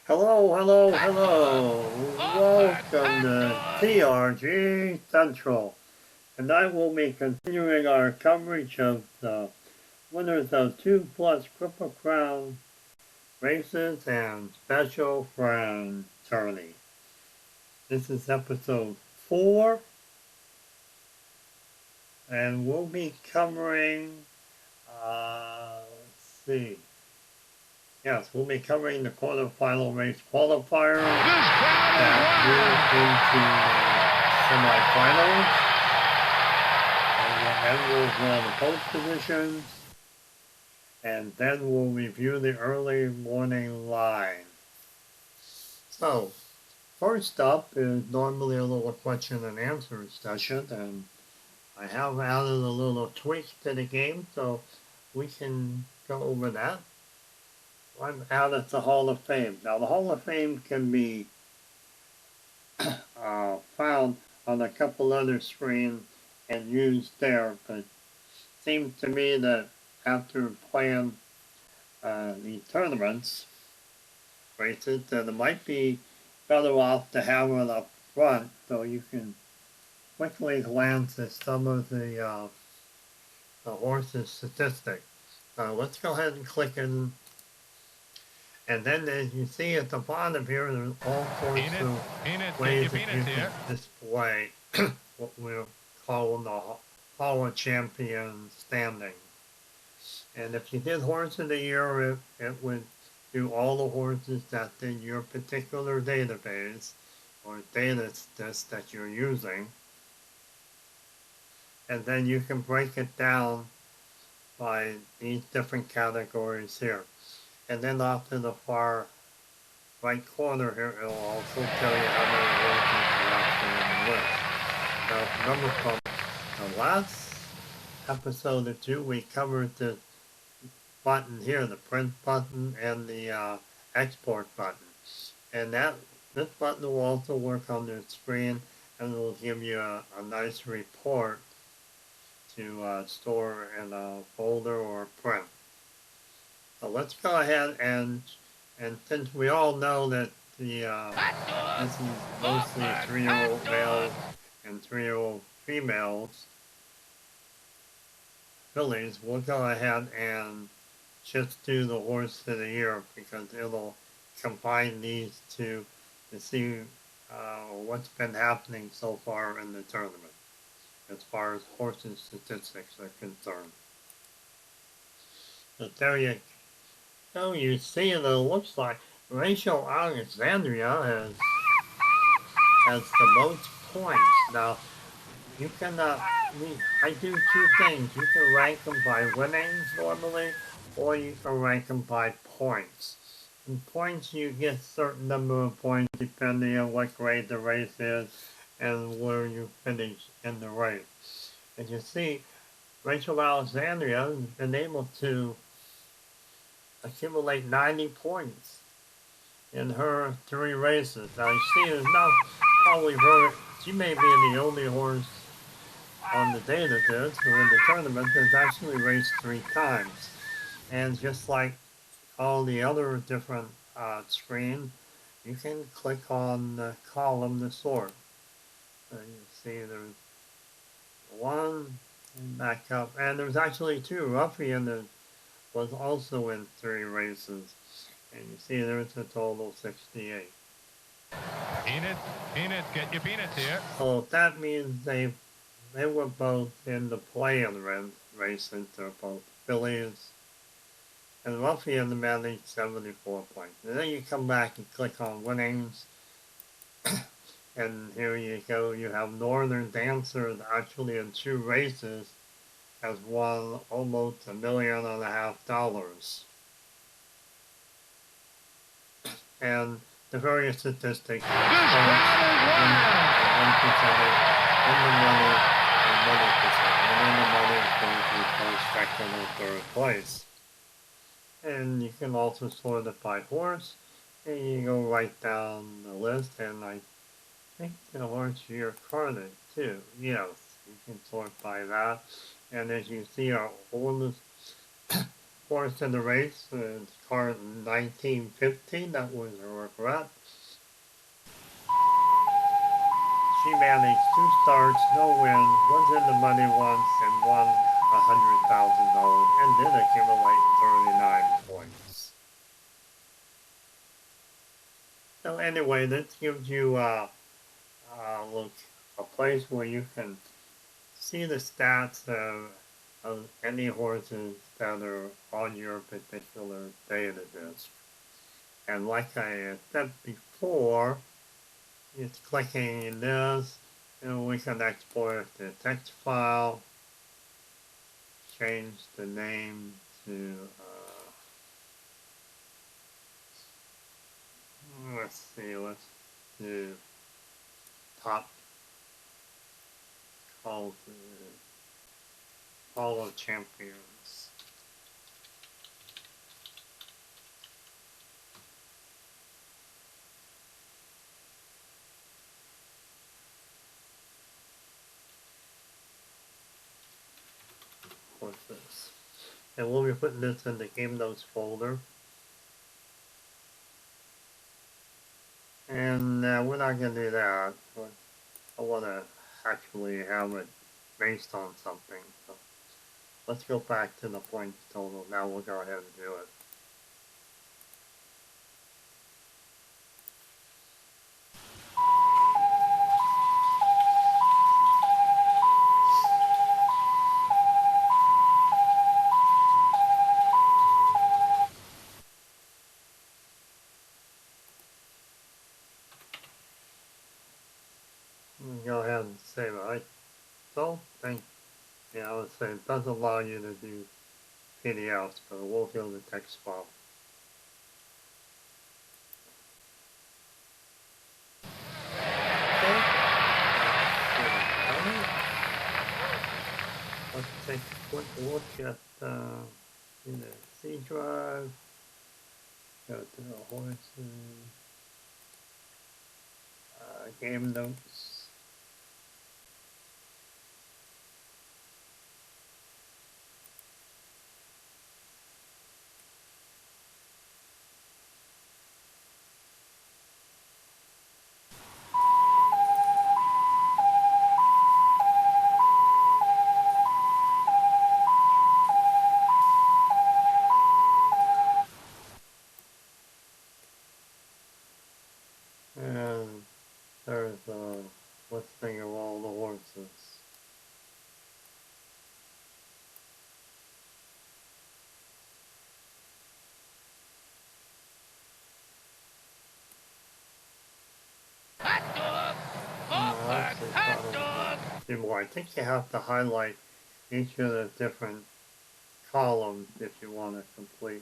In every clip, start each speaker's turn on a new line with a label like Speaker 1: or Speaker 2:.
Speaker 1: Hello, hello, hello. Welcome to TRG Central. And I will be continuing our coverage of the winners of 2 plus Triple Crown races and special friend tourney. This is episode 4. And we'll be covering, let's see. Yes, we'll be covering the quarterfinal race qualifier that moved into semifinals. And then we'll draw the post positions. And then we'll review the early morning line. So, first up is normally a little question and answer session. And I have added a little tweak to the game, so we can go over that. I'm out at the Hall of Fame. Now, the Hall of Fame can be found on a couple other screens and used there, but it seems to me that after playing the tournaments races, that it might be better off to have it up front so you can quickly glance at some of the horse's statistics. Let's go ahead and click in. And then as you see at the bottom here, there's all sorts of ways that you can display what we're calling the Hall of Champions standing. And if you did Horse of the Year, it would do all the horses that's in your particular database or data list that you're using. And then you can break it down by these different categories here. And then off to the far right corner here, it'll also tell you how many horses are actually in the list. Now remember from the last episode or two, we covered the button here, the print button and the export button. And this button will also work on the screen and it will give you a nice report to store in a folder or print. So let's go ahead and since we all know that this is mostly 3-year-old males and 3-year-old females fillies, we'll go ahead and just do the Horse of the Year because it'll combine these two to see what's been happening so far in the tournament as far as horses statistics are concerned. So there you go. So you see that it looks like Rachel Alexandria has the most points. Now, you can, I do two things. You can rank them by winnings normally, or you can rank them by points. In points, you get a certain number of points depending on what grade the race is and where you finish in the race. As you see, Rachel Alexandria has been able to accumulate 90 points in her 3 races. Now you see there's not probably she may be the only horse on the day that there's or in the tournament that's actually raced 3 times. And just like all the other different screens, you can click on the column to sort. So you see there's 1 and back up, and there's actually 2. Ruffian was also in 3 races, and you see there's a total of 68.
Speaker 2: Peanut, get your peanuts here.
Speaker 1: So that means they were both in the play-in races. They're both fillies, and Ruffian managed 74 points. And then you come back and click on winnings, and here you go. You have Northern Dancer actually in 2 races has won almost $1.5 million. And the various statistics are one percentage in the money and money percent. And in the money is going to post second or third place. And you can also sort it by horse. And you go right down the list, and I think the horse year carded too. Yes, you can sort by that. And as you see, our oldest horse in the race is car 1915. That was a regret. She managed 2 starts, no wins, was in the money once, and won $100,000 and did accumulate 39 points. So anyway, this gives you look, a place where you can see the stats of any horses that are on your particular data disk. And like I said before, just clicking this, and we can export the text file, change the name to, let's do top call of champions. What's this? And we'll be putting this in the game notes folder. And we're not going to do that. I want to actually have it based on something. So let's go back to the points total. Now we'll go ahead and do it. Go ahead and save it. So, I would say it does allow you to do PDFs, but it will fill the text file. Okay. Let's take a quick look at in the C drive. Go to the horses. Game notes. And there's a listing of all the horses. I think you have to highlight each of the different columns if you want to complete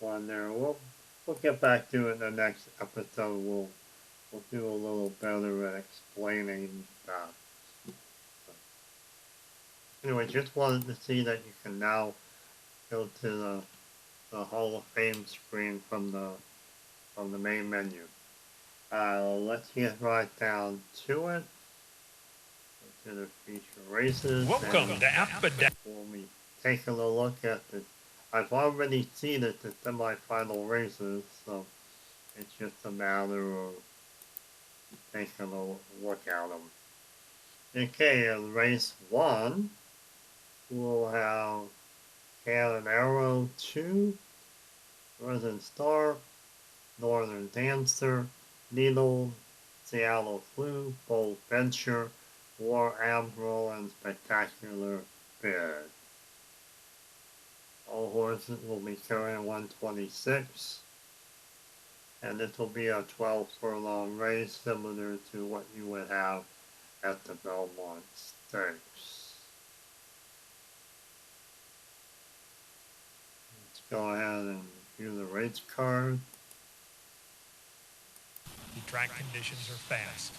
Speaker 1: one there. We'll get back to it in the next episode. We'll do a little better at explaining that. Anyway, just wanted to see that you can now go to the Hall of Fame screen from the main menu. Let's get right down to it. Go to the feature races.
Speaker 2: Welcome to APBA.
Speaker 1: When we take a look at this, I've already seen it, the semi-final races, so it's just a matter of taking a look at them. Okay, in race 1, we'll have Cannon Arrow 2, Northern Star, Northern Dancer, Needle, Seattle Flu, Bold Venture, War Admiral, and Spectacular Bid. All horses will be carrying 126, and this will be a 12 furlong race similar to what you would have at the Belmont Stakes. Let's go ahead and view the race card.
Speaker 2: The track conditions are fast.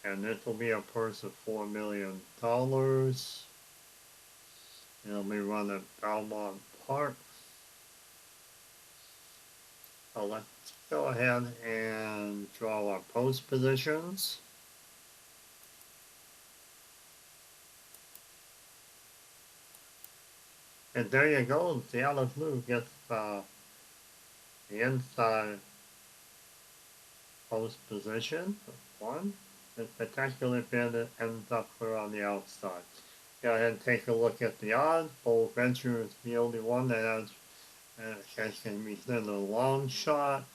Speaker 1: And this will be a purse of $4 million. It'll be run at Belmont Park. So let's go ahead and draw our post positions. And there you go, Seattle Blue gets the inside post position, one. The spectacular bid ends up clear on the outside. Go ahead and take a look at the odds. Bold Venture is the only one that has can be the long shot.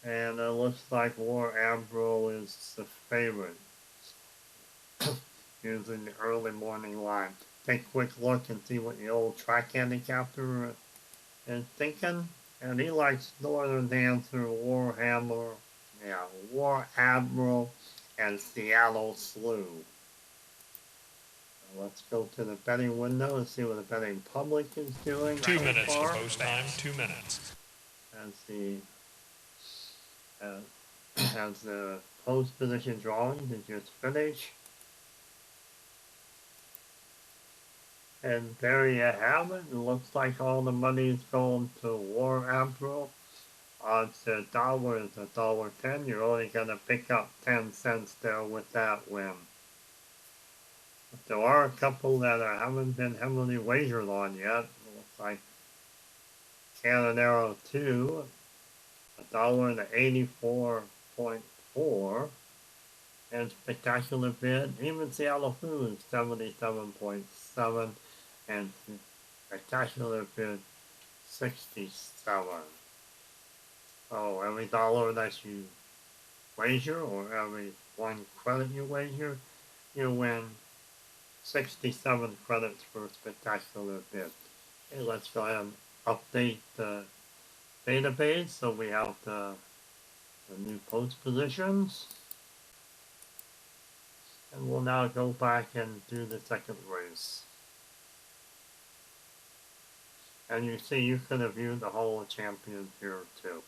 Speaker 1: And it looks like War Admiral is the favorite using the early morning line. Take a quick look and see what the old track handicapper is thinking. And he likes Northern Dancer, Warhammer, War Admiral, and Seattle Slew. Let's go to the betting window and see what the betting public is doing.
Speaker 2: 2 minutes to post time, 2 minutes.
Speaker 1: As the post position drawing is just finished. And there you have it. It looks like all the money is going to War Admiral. Odds $1 is $1.10. You're only gonna pick up 10 cents there with that win. But there are a couple that haven't been heavily wagered on yet. It looks like Canonero 2, $1.84.4. And Spectacular Bid, even Seattle Food, 77.7, and Spectacular Bid, 67. So every dollar that you wager, or every one credit you wager, you win 67 credits for Spectacular Bid. Okay, let's go ahead and update the database so we have the new post positions. And we'll now go back and do the second race. And you see you can have viewed the Hall of Champions here too.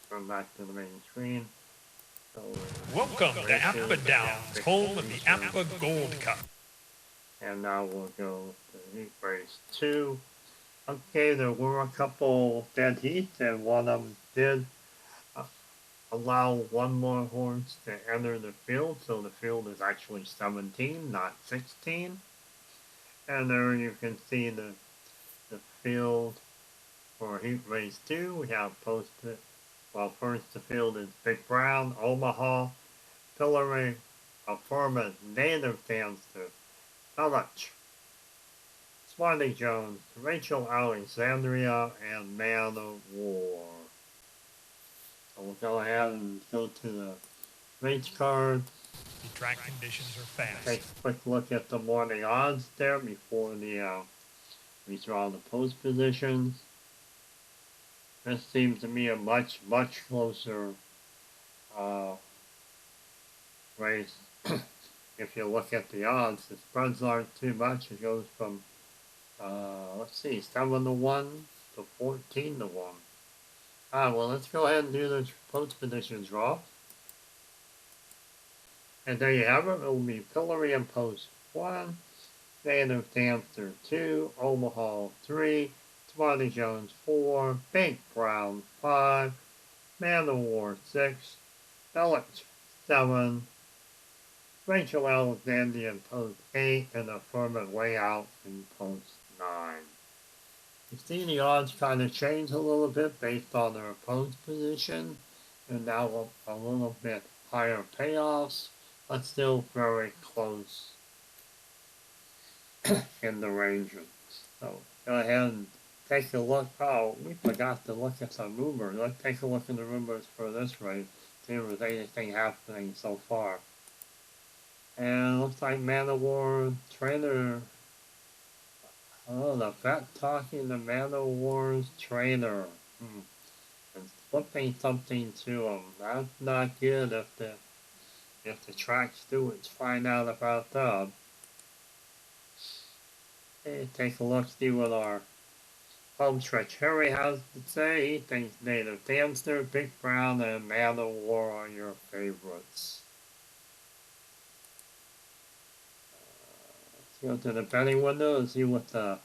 Speaker 1: Turn back to the main screen. So
Speaker 2: Welcome to APBA Downs, home of the APBA Gold Cup.
Speaker 1: And now we'll go to Heat Race 2. Okay, there were a couple dead heats, and one of them did allow one more horse to enter the field, so the field is actually 17, not 16. And there you can see the field for Heat Race 2. We have posted, well, first the field is Big Brown, Omaha, Pillory, Affirma, Native Dancer, Pellich, Smarty Jones, Rachel Alexandria, and Man of War. So we'll go ahead and go to the race card.
Speaker 2: The track conditions are fast.
Speaker 1: Take a quick look at the morning odds there before we draw the post positions. This seems to me a much closer race. If you look at the odds, the spreads aren't too much. It goes from 7-1 to 14-1. Well, let's go ahead and do the post position draw. And there you have it. It will be Pillory in post 1, Native Dancer 2, Omaha 3, Smarty Jones 4, Big Brown 5, Man of War 6, Pellich 7, Rachel Alexandria in post 8, and Affirmative Way Out in post 9. You see the odds kind of change a little bit based on their opposed position, and now a little bit higher payoffs, but still very close in the ranges. So go ahead and take a look. Oh, we forgot to look at some rumors. Let's take a look at the rumors for this race, see if there's anything happening so far. And it looks like Man of War trainer. Oh, the vet talking to Man of War's trainer. And flipping something to him. That's not good if the track stewards find out about that. Okay, take a look, see what our home stretch Harry has to say. He thinks Native Dancer, Big Brown, and Man of War are your favorites. Let's go to the betting window and see what the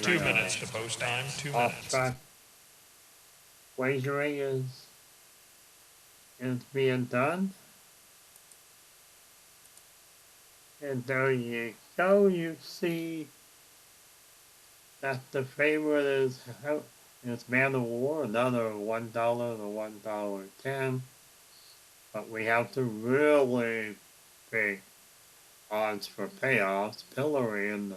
Speaker 2: 2 minutes to post time, 2 minutes.
Speaker 1: Off-track wagering is being done. And there you go. You see that the favorite is Man of War, another $1 to $1.10. But we have the really big odds for payoffs. Pillory in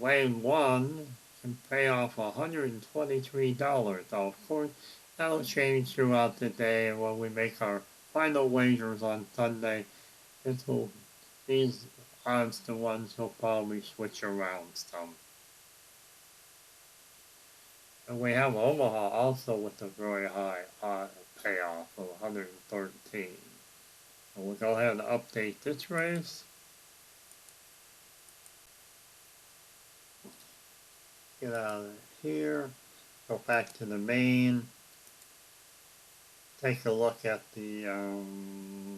Speaker 1: lane one can pay off $123. Now, of course, that'll change throughout the day, and when we make our final wagers on Sunday, these odds the ones will probably switch around some. And we have Omaha also with a very high payoff of 113. And we'll go ahead and update this race. Get out of here. Go back to the main. Take a look at the,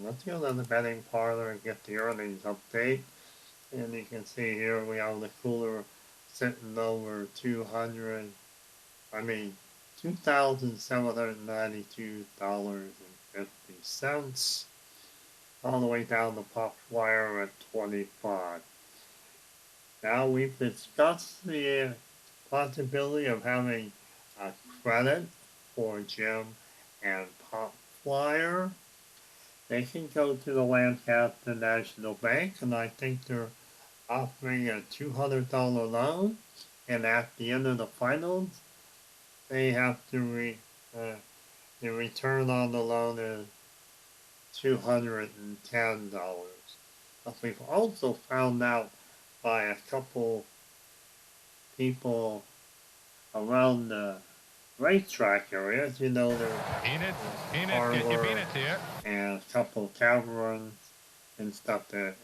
Speaker 1: let's go to the betting parlor and get the earnings update. And you can see here we have the cooler sitting over $2,792.50. All the way down the pop flyer at 25. Now we've discussed the possibility of having a credit for Jim and Pop Flyer. They can go to the Lancaster National Bank, and I think they're offering a $200 loan. And at the end of the finals, they have to the return on the loan is $210. But we've also found out by a couple people around the racetrack areas, you know, there's Parlor and a couple taverns and stuff that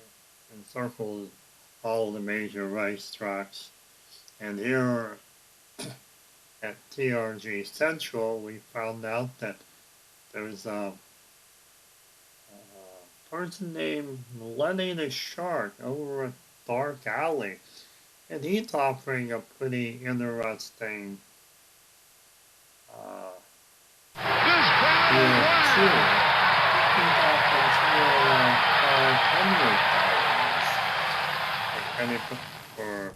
Speaker 1: encircles all the major racetracks. And here at TRG Central, we found out that there's a person named Lenny the Shark over at Dark Alley, and he's offering a pretty interesting deal too. He offers here around $500 for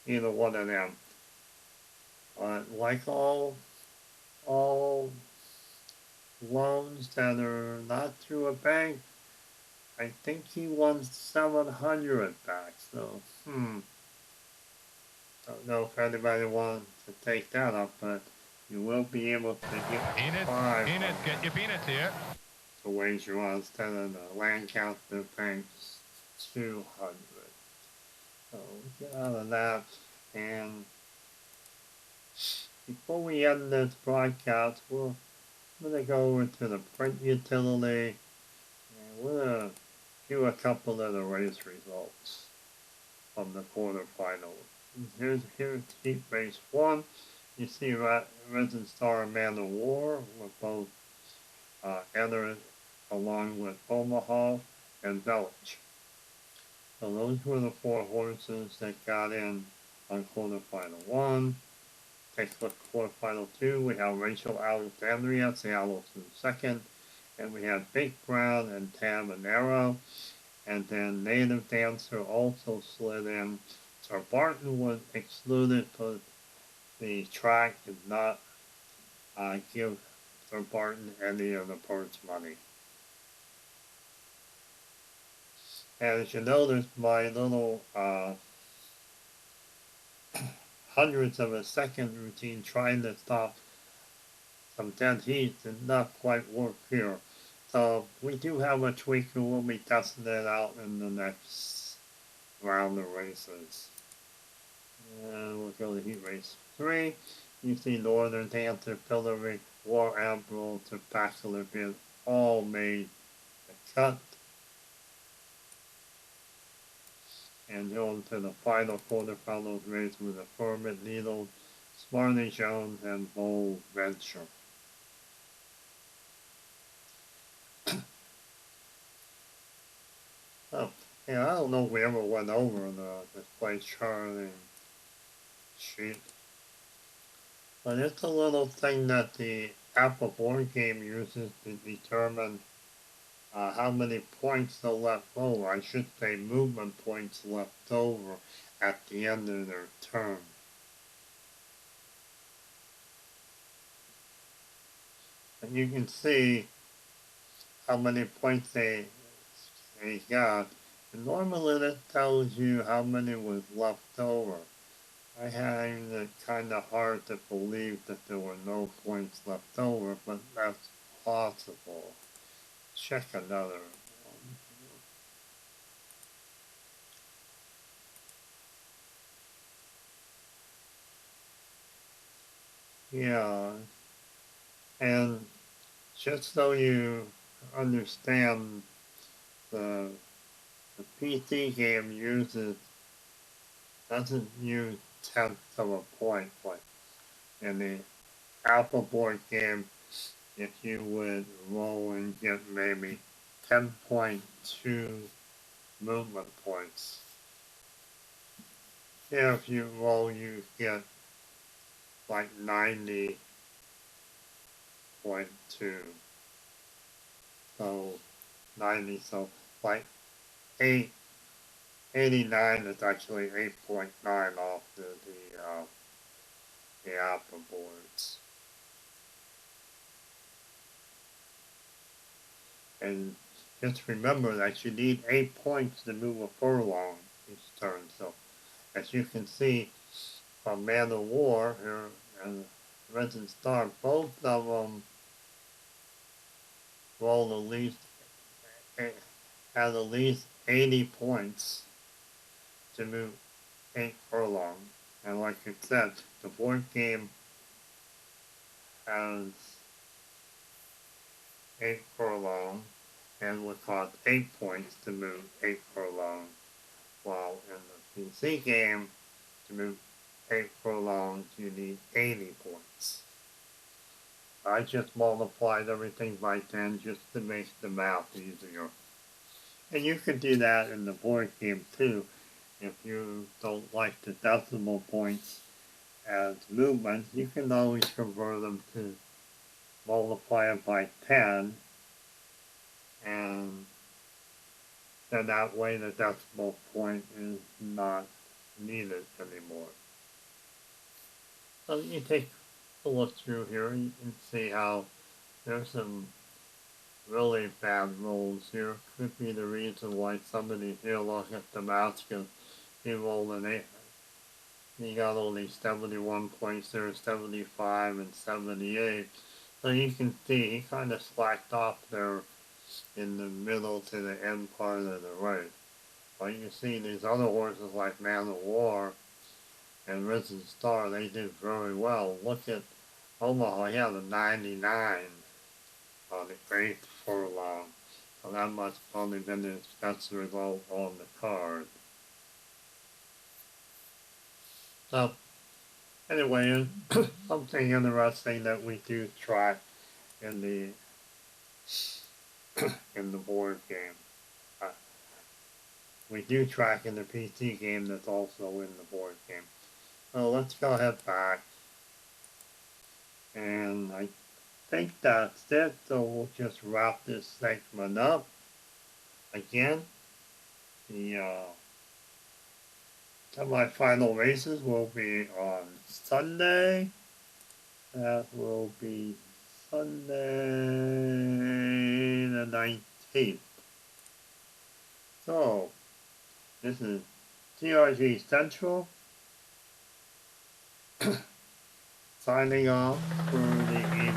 Speaker 1: either one of them. Like all loans that are not through a bank, I think he wants $700 back. So, don't know if anybody wants to take that up, but you will be able to get get your peanuts here to wager on instead of the Lancaster Bank's 200. So get out of that. And before we end this broadcast, I'm going to go over to the print utility, and we're going to do a couple of the race results from the quarterfinals. Here's heat race 1. You see Risen Star and Man of War were both entered along with Omaha and Village. So those were the 4 horses that got in on quarterfinal 1. Take a look at quarterfinal 2. We have Rachel Alexandria, Seattle in second. And we had Big Brown and Tabanero. And then Native Dancer also slid in. So Barton was excluded, but the track did not give Sir Barton any of the purse money. And as you notice, my little hundredths of a second routine trying to stop some dead heat did not quite work here. So we do have a tweak, and we'll be testing it out in the next round of races. And we'll go to heat race 3. You see Northern Dancer, Pillory, War Admiral, to Bachelor Bid all made the cut. And going to the final quarterfinals race with the Furman Needle, Smarty Jones, and Bold Venture. Oh, yeah, I don't know if we ever went over the display charting sheet. But it's a little thing that the APBA board game uses to determine how many points are left over. I should say movement points left over at the end of their term. And you can see how many points they got. And normally that tells you how many was left over. I find it kind of hard to believe that there were no points left over, but that's possible. Check another one. Yeah, and just so you understand, the PC game doesn't use tenths of a point like in the APBA board game. If you would roll and get maybe 10.2 movement points. Here, if you roll, you get like 90.2. So 90, so like 89 is actually 8.9 off the APBA boards. And just remember that you need 8 points to move a furlong each turn. So as you can see from Man of War here and Resident Star, both of them roll at least had at least 80 points to move 8 furlong. And like I said, the board game has 8 furlong and would cost 8 points to move 8 furlong, while in the PC game, to move 8 furlongs, you need 80 points. I just multiplied everything by 10 just to make the math easier. And you can do that in the board game too. If you don't like the decimal points as movements, you can always convert them to multiply it by 10, and then that way the decimal point is not needed anymore. So you take a look through here and you can see how there's some really bad rolls here. Could be the reason why somebody here, look at the mouse, because he rolled an 8. He got only 71 points there, 75 and 78. So you can see he kind of slacked off there in the middle to the end part of the race. But you see these other horses like Man of War and Risen Star, they did very well. Look at Omaha, he had a 99 on the 8th furlong. So that must have only been his best result on the card. So, anyway, something interesting that we do track in the board game. We do track in the PC game that's also in the board game. So let's go ahead back. And I think that's it. So we'll just wrap this segment up. Again, the semi-final races will be on Sunday. That will be Sunday the 19th. So, this is TRG Central signing off for the evening.